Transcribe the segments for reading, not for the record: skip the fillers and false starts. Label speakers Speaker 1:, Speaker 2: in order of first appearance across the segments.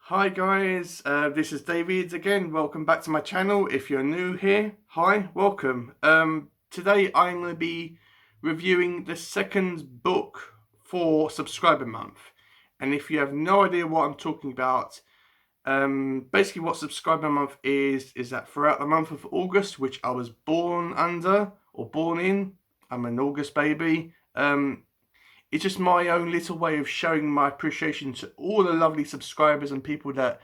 Speaker 1: Hi guys, this is David again. Welcome back to my channel. If you're new here, hi, welcome. Today I'm going to be reviewing the second book for subscriber month. And if you have no idea what I'm talking about, basically what subscriber month is that throughout the month of August, which I was born under or born in, I'm an August baby. It's just my own little way of showing my appreciation to all the lovely subscribers and people that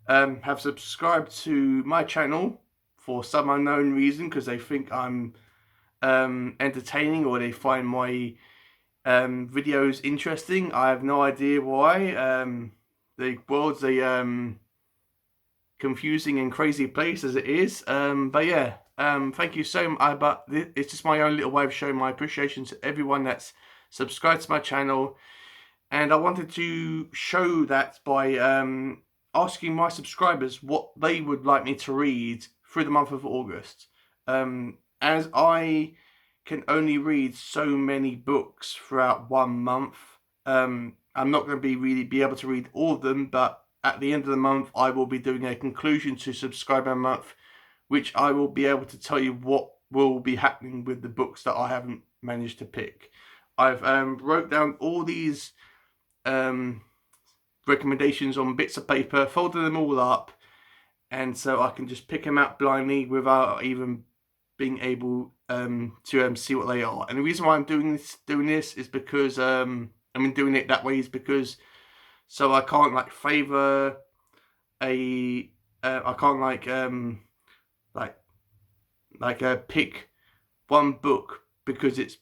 Speaker 1: have subscribed to my channel for some unknown reason because they think I'm entertaining or they find my videos interesting. I have no idea why. The world's a confusing and crazy place as it is. But yeah, thank you so much. But it's just my own little way of showing my appreciation to everyone that's subscribed to my channel, and I wanted to show that by asking my subscribers what they would like me to read through the month of August. As I can only read so many books throughout 1 month, I'm not going to really be able to read all of them, but at the end of the month I will be doing a conclusion to subscriber month, which I will be able to tell you what will be happening with the books that I haven't managed to pick. I've wrote down all these recommendations on bits of paper, folded them all up, and so I can just pick them out blindly without even being able to see what they are. And the reason why I'm doing this is because doing it that way is because so I can't like favor a I can't pick one book because it's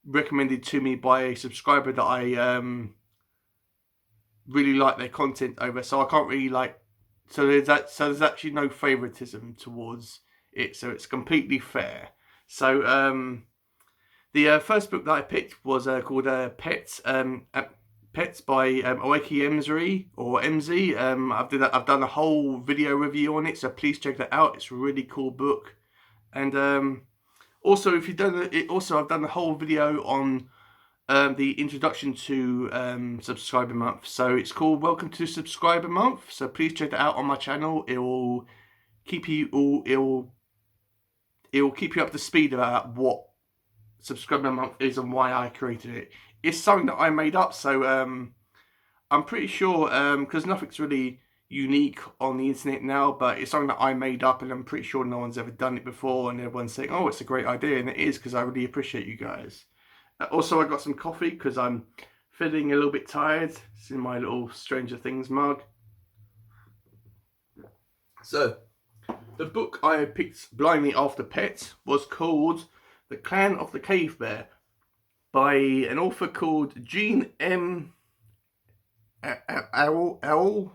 Speaker 1: recommended to me by a subscriber that I really like their content over, so I can't really so there's actually no favoritism towards it, so it's completely fair. So the first book that I picked was called Pets by Auel or MZ. I've done a whole video review on it, so please check that out. It's a really cool book. And also, if you've done it, I've done a whole video on the introduction to subscriber month. So it's called Welcome to Subscriber Month. So please check that out on my channel. It will keep you keep you up to speed about what subscriber month is and why I created it. It's something that I made up, so I'm pretty sure because nothing's really unique on the internet now, but it's something that I made up, and I'm pretty sure no one's ever done it before, and everyone's saying, oh, it's a great idea, and it is, because I really appreciate you guys. Also, I got some coffee because I'm feeling a little bit tired. It's in my little Stranger Things mug. So the book I picked blindly after Pet was called The Clan of the Cave Bear by an author called Jean M. Auel.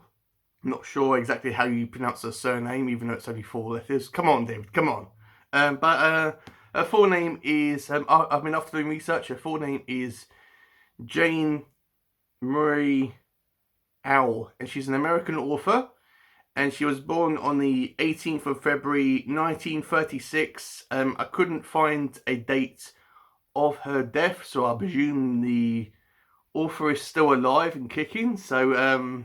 Speaker 1: I'm not sure exactly how you pronounce her surname, even though it's only 4 letters. Come on, David, come on. But her full name is, I've been after doing research, her full name is Jane Marie Auel, and she's an American author, and she was born on the 18th of February 1936. I couldn't find a date of her death, so I presume the author is still alive and kicking. So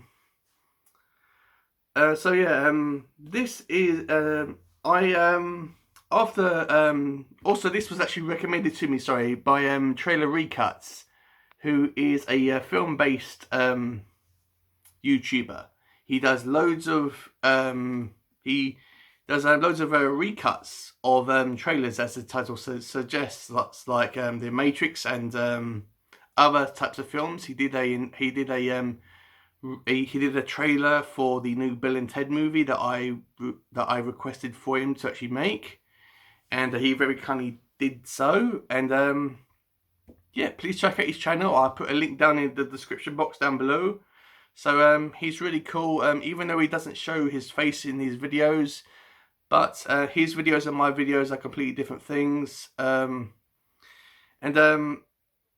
Speaker 1: this is also this was actually recommended to me, sorry, by Trailer Recuts, who is a film-based YouTuber. He does loads of recuts of trailers, as the title suggests. That's like The Matrix and other types of films. He did a trailer for the new Bill and Ted movie that I requested for him to actually make, and he very kindly did so. And yeah, please check out his channel. I'll put a link down in the description box down below. So he's really cool, even though he doesn't show his face in his videos, but his videos and my videos are completely different things.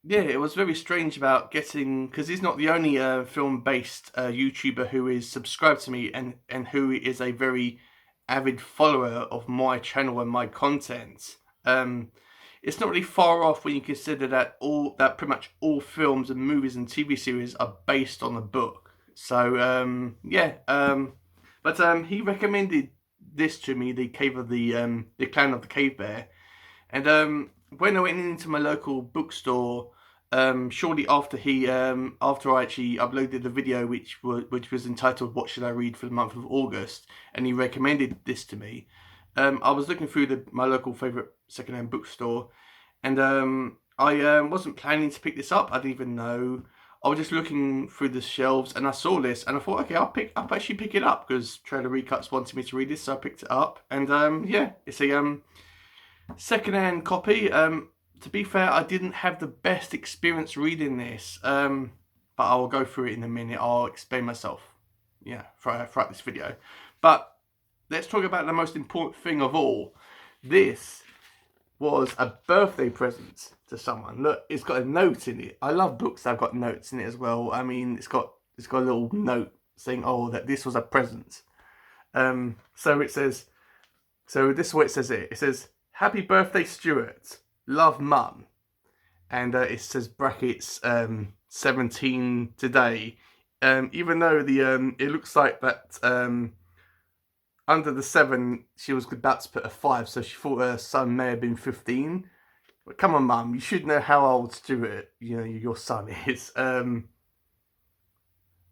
Speaker 1: Yeah, it was very strange about getting, because he's not the only film-based YouTuber who is subscribed to me and who is a very avid follower of my channel and my content. It's not really far off when you consider that pretty much all films and movies and TV series are based on a book. So yeah, but he recommended this to me, the Clan of the Cave Bear, and when I went into my local bookstore, shortly after after I actually uploaded the video, which was entitled "What Should I Read for the Month of August," and he recommended this to me. I was looking through my local favourite secondhand bookstore, and I wasn't planning to pick this up. I didn't even know. I was just looking through the shelves, and I saw this, and I thought, okay, I'll actually pick it up because Trailer Recuts wanted me to read this, so I picked it up. And yeah, it's a secondhand copy. To be fair, I didn't have the best experience reading this, but I will go through it in a minute. I'll explain myself, yeah, throughout this video. But let's talk about the most important thing of all. This was a birthday present to someone. Look, it's got a note in it. I love books that have got notes in it as well. I mean, it's got a little note saying, "Oh, that this was a present." So it says. So this is what it says here. It says, "Happy birthday, Stuart. Love, Mum." And it says brackets 17 today. Even though it looks like that under the 7 she was about to put a 5, so she thought her son may have been 15. But come on, Mum, you should know how old Stuart, your son is. Well,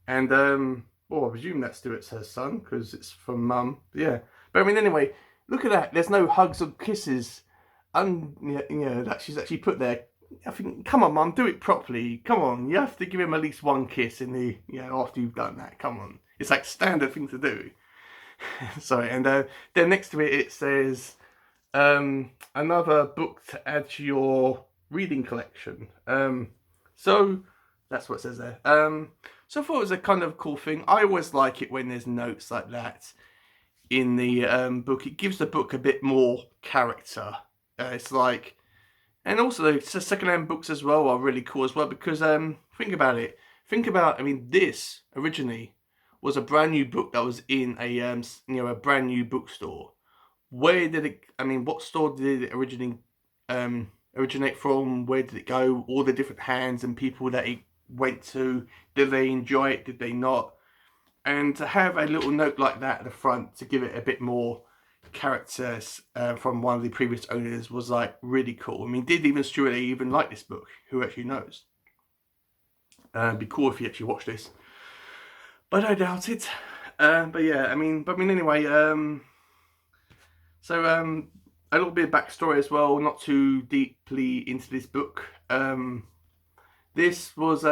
Speaker 1: I presume that Stuart's her son because it's from Mum. Yeah, but I mean, anyway. Look at that. There's no hugs or kisses, that she's actually put there. I think, come on, Mum, do it properly. Come on, you have to give him at least one kiss in after you've done that. Come on, it's like standard thing to do. Sorry, and then next to it says another book to add to your reading collection. So that's what it says there. So I thought it was a kind of cool thing. I always like it when there's notes like that in the book. It gives the book a bit more character. It's like, and also the secondhand books as well are really cool as well because think about it. I mean, this originally was a brand new book that was in a brand new bookstore. Where did it? I mean, what store did it originally originate from? Where did it go? All the different hands and people that it went to. Did they enjoy it? Did they not? And to have a little note like that at the front to give it a bit more character from one of the previous owners was like really cool. I mean, did even Stuart even like this book? Who actually knows? It'd be cool if he actually watched this, but I doubt it. But yeah, I mean anyway. So a little bit of backstory as well, not too deeply into this book. This was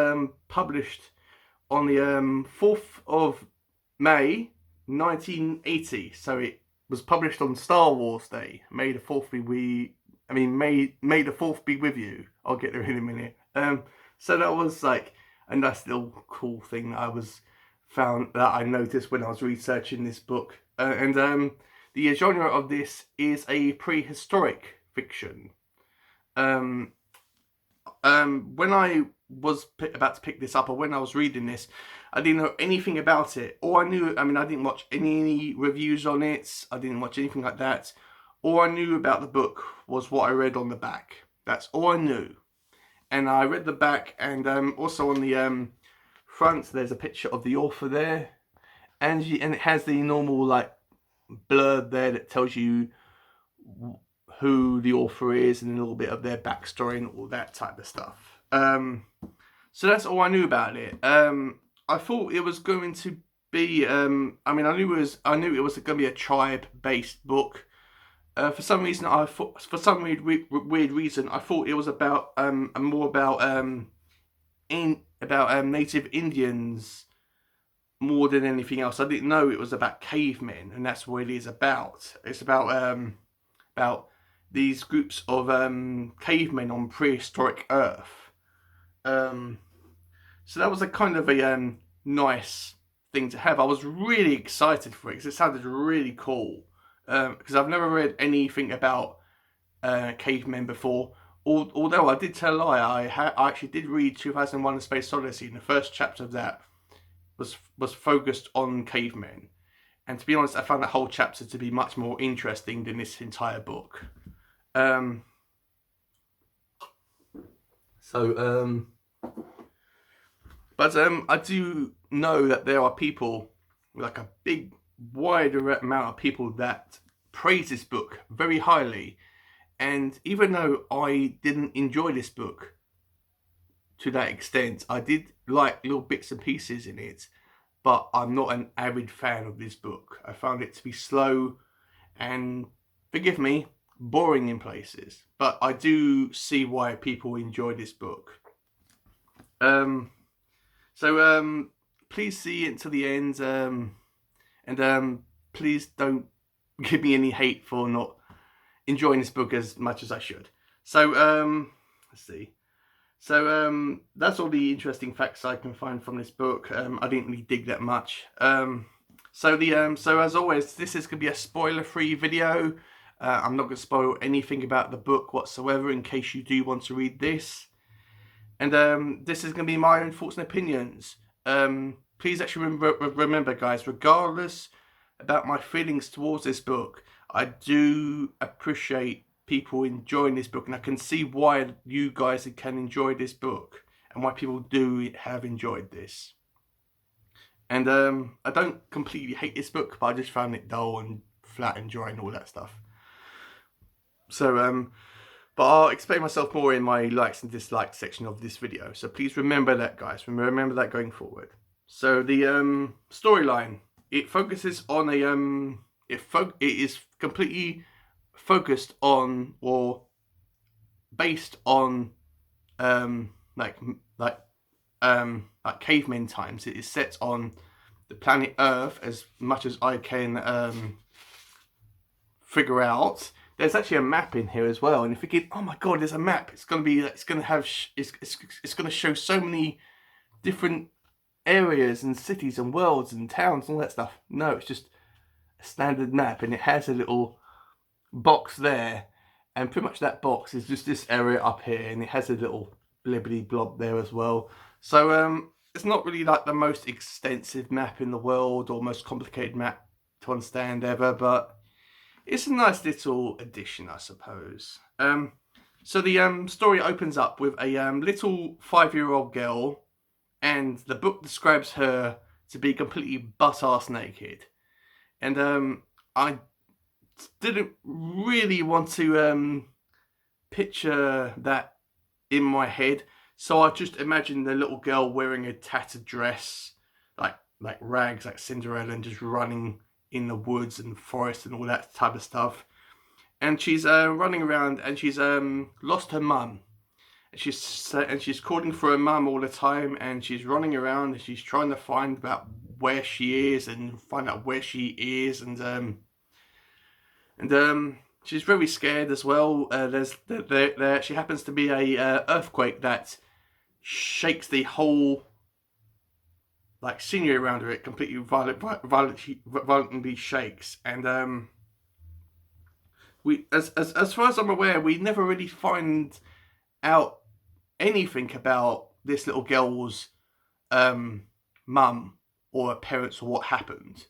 Speaker 1: published on the 4th of May 1980. So it was published on Star Wars Day. May the 4th be May the 4th be with you. I'll get there in a minute. So that was like a nice little cool thing that I noticed when I was researching this book. And the genre of this is a prehistoric fiction. When I was about to pick this up, or when I was reading this, I didn't know anything about it. All I knew, I didn't watch any reviews on it. I didn't watch anything like that. All I knew about the book was what I read on the back. That's all I knew. And I read the back, and also on the front, there's a picture of the author there, and it has the normal like blurb there that tells you who the author is and a little bit of their backstory and all that type of stuff. So that's all I knew about it. I thought it was going to be. I knew it was going to be a tribe-based book. For some reason, weird reason, I thought it was about more about native Indians more than anything else. I didn't know it was about cavemen, and that's what it is about. It's about these groups of cavemen on prehistoric Earth. So that was a kind of a nice thing to have. I was really excited for it because it sounded really cool. Because I've never read anything about cavemen before. Although I did tell a lie, I actually did read 2001: A Space Odyssey, and the first chapter of that was focused on cavemen. And to be honest, I found that whole chapter to be much more interesting than this entire book. But I do know that there are people, like a big, wide amount of people that praise this book very highly. And even though I didn't enjoy this book to that extent, I did like little bits and pieces in it, but I'm not an avid fan of this book. I found it to be slow and, forgive me, boring in places. But I do see why people enjoy this book. Please see it to the end, and please don't give me any hate for not enjoying this book as much as I should. So let's see. So that's all the interesting facts I can find from this book. I didn't really dig that much. So as always, this is gonna be a spoiler-free video. I'm not gonna spoil anything about the book whatsoever in case you do want to read this. And this is gonna be my own thoughts and opinions. Please actually remember, guys, regardless about my feelings towards this book, I do appreciate people enjoying this book, and I can see why you guys can enjoy this book and why people do have enjoyed this. And I don't completely hate this book, but I just found it dull and flat and dry and all that stuff. So but I'll explain myself more in my likes and dislikes section of this video. So please remember that, guys. Remember that going forward. So the storyline, it focuses on a it is completely focused on, or based on like cavemen times. It is set on the planet Earth, as much as I can figure out. There's actually a map in here as well, and if you get, oh my god, there's a map. It's gonna be, it's gonna show so many different areas and cities and worlds and towns and all that stuff. No, it's just a standard map, and it has a little box there, and pretty much that box is just this area up here, and it has a little blibbity blob there as well. So it's not really like the most extensive map in the world or most complicated map to understand ever, but it's a nice little addition, I suppose. So the story opens up with a little 5-year-old girl, and the book describes her to be completely butt-ass naked. And I didn't really want to picture that in my head, so I just imagined the little girl wearing a tattered dress, like rags, like Cinderella, and just running in the woods and forest and all that type of stuff. And she's running around, and she's lost her mum. And she's calling for her mum all the time, and she's running around, and she's trying to find out where she is and find out where she is, and she's very scared as well. There actually happens to be a earthquake that shakes the whole scenery around her. It completely violently shakes, and we, as far as I'm aware, we never really find out anything about this little girl's mum or her parents or what happened.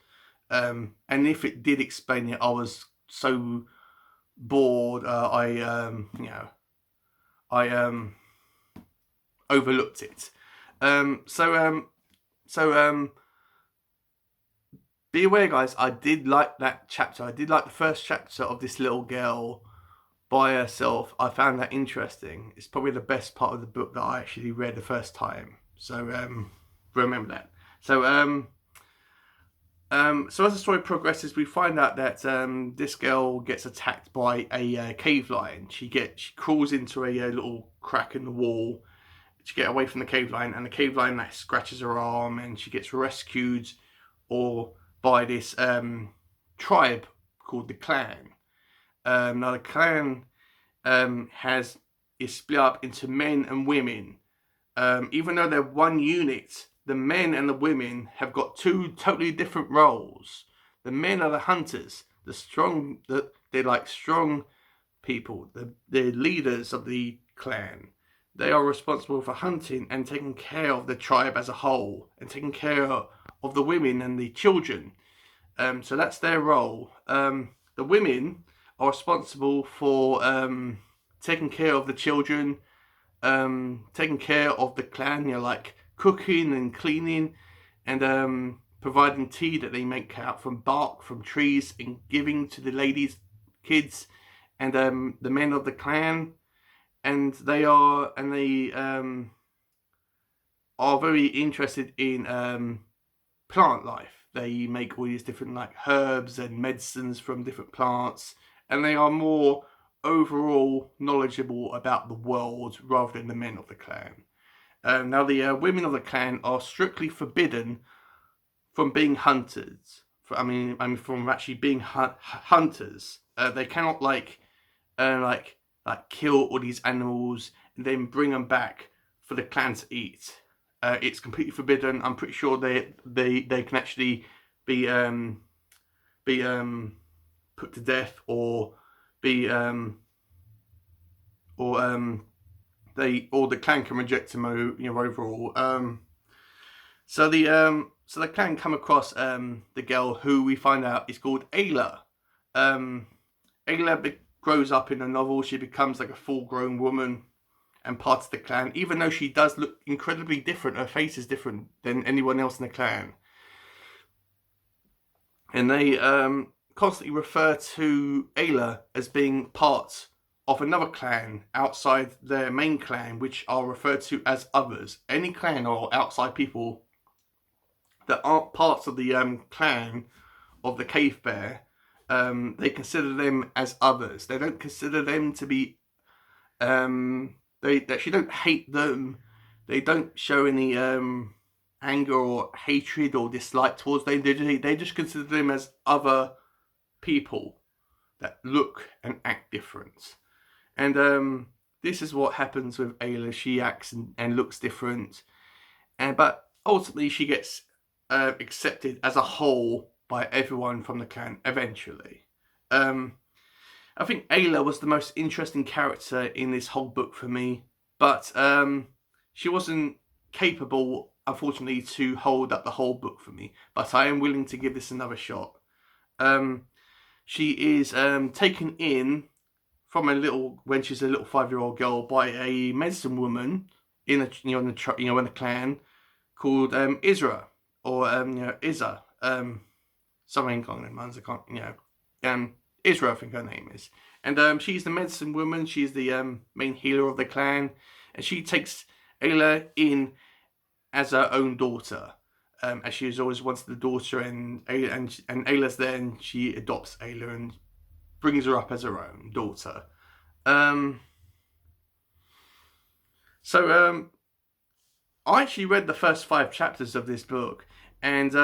Speaker 1: And if it did explain it, I was so bored. I overlooked it. So be aware, guys, I did like that chapter. I did like the first chapter of this little girl by herself. I found that interesting. It's probably the best part of the book that I actually read the first time. So remember that. So so as the story progresses, we find out that this girl gets attacked by a cave lion. She crawls into a little crack in the wall to get away from the cave lion, and the cave lion scratches her arm, and she gets rescued by this tribe called the clan. Now the clan is split up into men and women. Even though they're one unit, the men and the women have got two totally different roles. The men are the hunters, they're like strong people, the leaders of the clan. They are responsible for hunting and taking care of the tribe as a whole, and taking care of the women and the children. So that's their role. The women are responsible for taking care of the children, taking care of the clan, like cooking and cleaning, and providing tea that they make out from bark from trees and giving to the ladies, kids, and the men of the clan. And they are very interested in plant life. They make all these different like herbs and medicines from different plants, and they are more overall knowledgeable about the world rather than the men of the clan. Now the women of the clan are strictly forbidden from being hunters. From actually being hunters. They cannot like kill all these animals and then bring them back for the clan to eat. It's completely forbidden. I'm pretty sure they can actually be put to death or be or the clan can reject them overall. So the clan come across the girl who we find out is called Auel. Auel grows up in the novel. She becomes like a full-grown woman and part of the clan, even though she does look incredibly different. Her face is different than anyone else in the clan. And they constantly refer to Auel as being part of another clan outside their main clan, which are referred to as others. Any clan or outside people that aren't parts of the clan of the cave bear, they consider them as others. They don't consider them to be they actually don't hate them. They don't show any anger or hatred or dislike towards them. They just consider them as other people that look and act different. And this is what happens with Ayla. She acts and looks different, but ultimately she gets accepted as a whole by everyone from the clan eventually. I think Ayla was the most interesting character in this whole book for me, but she wasn't capable, unfortunately, to hold up the whole book for me. But I am willing to give this another shot. She is taken in from when she's a little 5-year-old girl by a medicine woman in the clan called Isra or Izza, something along those lines. I can't, Isra, I think her name is. And she's the medicine woman. She's the main healer of the clan. And she takes Ayla in as her own daughter. As she has always wanted the daughter. And Ayla's there, and she adopts Ayla and brings her up as her own daughter. So I actually read the first 5 chapters of this book. And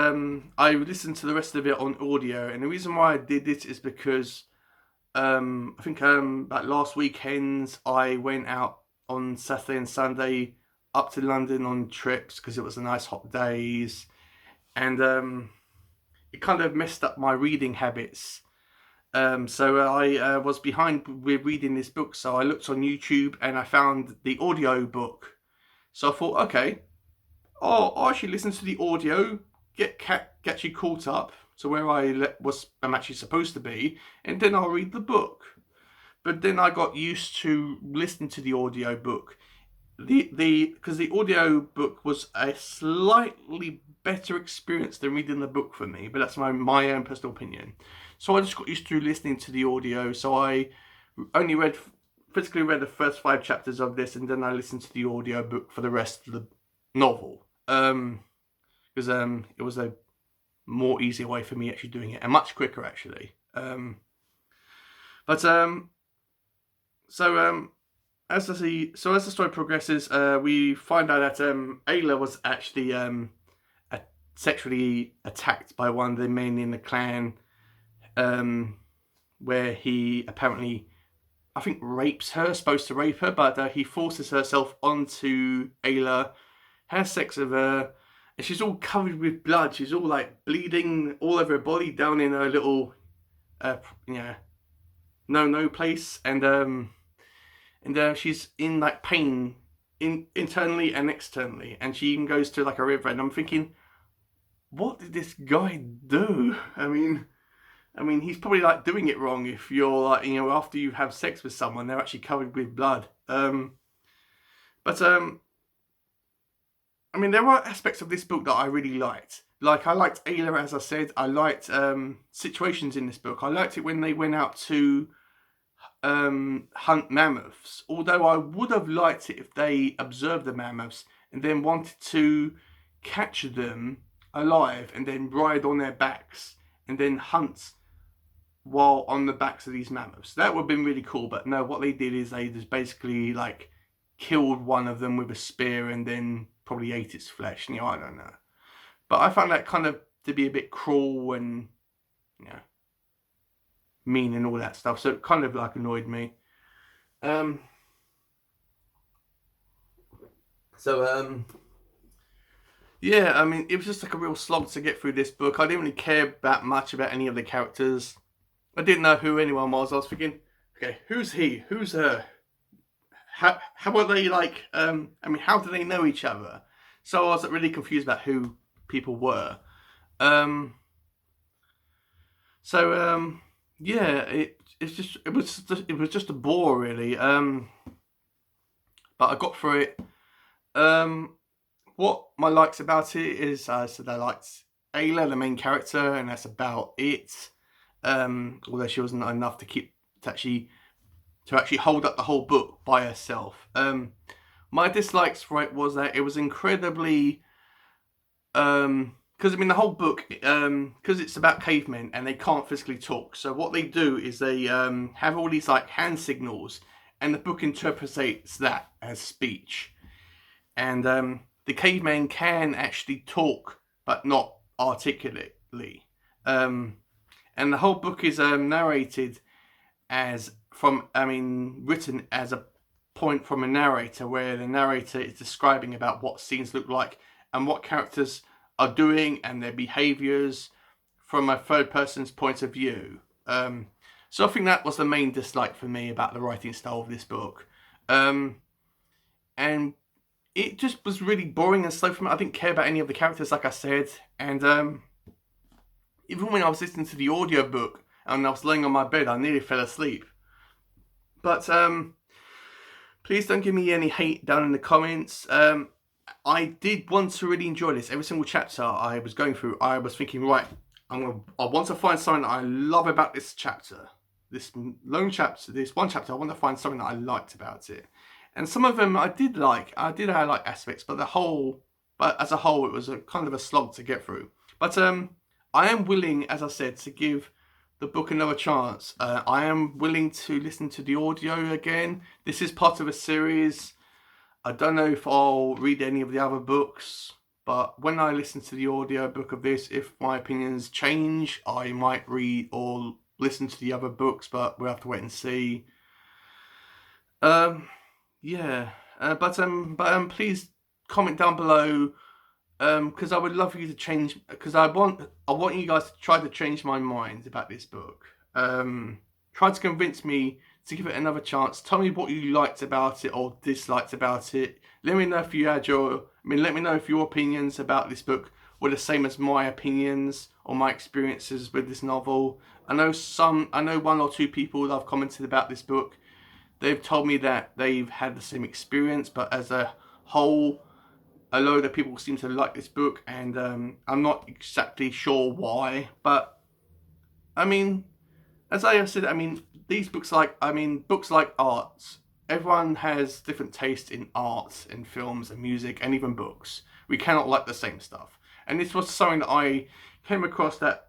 Speaker 1: I listened to the rest of it on audio. And the reason why I did this is because I think about last weekend I went out on Saturday and Sunday up to London on trips because it was a nice hot days. And it kind of messed up my reading habits. So I was behind with reading this book. So I looked on YouTube and I found the audio book. So I thought, okay, I'll actually listen to the audio, get you caught up to where I'm actually supposed to be, and then I'll read the book. But then I got used to listening to the audio book. Because the audio book was a slightly better experience than reading the book for me, but that's my own personal opinion. So I just got used to listening to the audio. So I only physically read the first 5 chapters of this, and then I listened to the audio book for the rest of the novel. Because it was a more easier way for me actually doing it, and much quicker actually. As the story progresses, we find out that Ayla was actually sexually attacked by one of the men in the clan, where he apparently, I think, rapes her, supposed to rape her, but he forces herself onto Ayla, has sex with her, and she's all covered with blood. She's all like bleeding all over her body, down in her little, no place, and she's in like pain, internally and externally, and she even goes to like a river. And I'm thinking, what did this guy do? I mean, he's probably like doing it wrong if you're like, after you have sex with someone, they're actually covered with blood. I mean, there are aspects of this book that I really liked. Like, I liked Ayla, as I said. I liked situations in this book. I liked it when they went out to hunt mammoths. Although I would have liked it if they observed the mammoths and then wanted to catch them alive and then ride on their backs and then hunt while on the backs of these mammoths. That would have been really cool. But no, what they did is they just basically like killed one of them with a spear and then probably ate its flesh. You know, I don't know. But I found that kind of to be a bit cruel and, you know, mean and all that stuff. So it kind of like annoyed me. Yeah, I mean, it was just like a real slog to get through this book. I didn't really care that much about any of the characters. I didn't know who anyone was. I was thinking, okay, who's he? Who's her? How are they like? I mean, how do they know each other? So I was really confused about who people were. Yeah, it was just a bore really. But I got through it. What my likes about it is, I said I liked Ayla, the main character, and that's about it. Although she wasn't enough to actually hold up the whole book by herself. My dislikes for it was that it was incredibly, because I mean the whole book, because it's about cavemen and they can't physically talk. So what they do is they have all these like hand signals, and the book interprets that as speech. And the cavemen can actually talk, but not articulately. And the whole book is narrated as written as a point from a narrator, where the narrator is describing about what scenes look like and what characters are doing and their behaviours from a third person's point of view. So I think that was the main dislike for me about the writing style of this book. And it just was really boring and slow for me. I didn't care about any of the characters, like I said. And even when I was listening to the audiobook and I was laying on my bed, I nearly fell asleep. But please don't give me any hate down in the comments. I did want to really enjoy this. Every single chapter I was going through, I was thinking, right, I want to find something that I love about this chapter. This one chapter, I want to find something that I liked about it. And some of them I did like. I like aspects, but as a whole, it was a kind of a slog to get through. But I am willing, as I said, to give the book another chance. I am willing to listen to the audio again. This is part of a series. I don't know if I'll read any of the other books, but when I listen to the audio book of this, if my opinions change, I might read or listen to the other books, but we'll have to wait and see. Yeah, but please comment down below, because I would love for you to change, because I want you guys to try to change my mind about this book. Try to convince me to give it another chance. Tell me what you liked about it or disliked about it. Let me know if you had let me know if your opinions about this book were the same as my opinions or my experiences with this novel. I know one or two people that have commented about this book. They've told me that they've had the same experience, but as a whole, a load of people seem to like this book, and I'm not exactly sure why. But I mean, as I have said, I mean, these books like arts. Everyone has different taste in art and films and music and even books. We cannot like the same stuff. And this was something that I came across that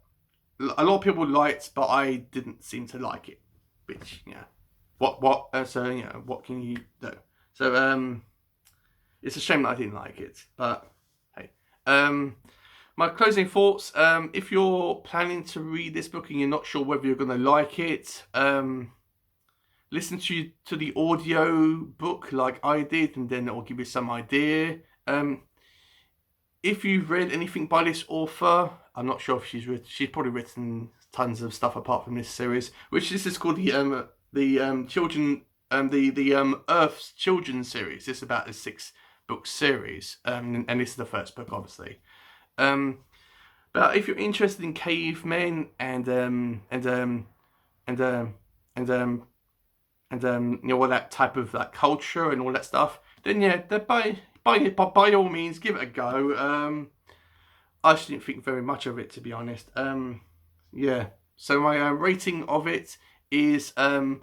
Speaker 1: a lot of people liked, but I didn't seem to like it. Which, yeah. So, you know, what can you do? So, it's a shame that I didn't like it, but hey. My closing thoughts, if you're planning to read this book and you're not sure whether you're going to like it, listen to the audio book like I did, and then it will give you some idea. If you've read anything by this author, I'm not sure if she's probably written tons of stuff apart from this series, which this is called the Earth's Children series. This is about a 6-book series, and this is the first book, obviously. But if you're interested in cavemen and you know, all that type of like culture and all that stuff, then yeah, by by all means, give it a go. I just didn't think very much of it, to be honest. Yeah. So my rating of it is a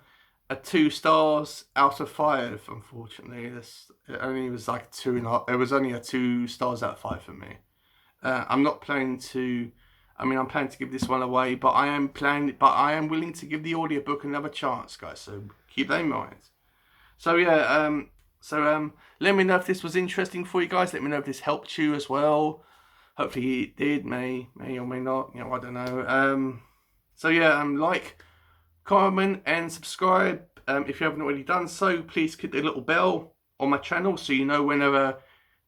Speaker 1: 2 stars out of 5. Unfortunately, it only was like 2.5. It was only a 2 stars out of 5 for me. I'm not planning to. I mean, I'm planning to give this one away, but I am willing to give the audiobook another chance, guys. So keep that in mind. So yeah. Let me know if this was interesting for you guys. Let me know if this helped you as well. Hopefully it did. May or may not. You know, I don't know. So yeah. Like, comment, and subscribe. If you haven't already done so, please click the little bell on my channel so you know whenever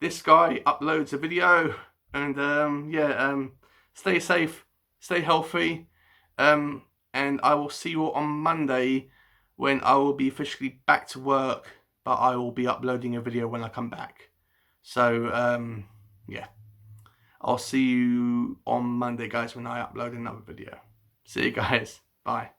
Speaker 1: this guy uploads a video. And stay safe, stay healthy, and I will see you on Monday when I will be officially back to work, but I will be uploading a video when I come back. So yeah, I'll see you on Monday, guys, when I upload another video. See you guys. Bye.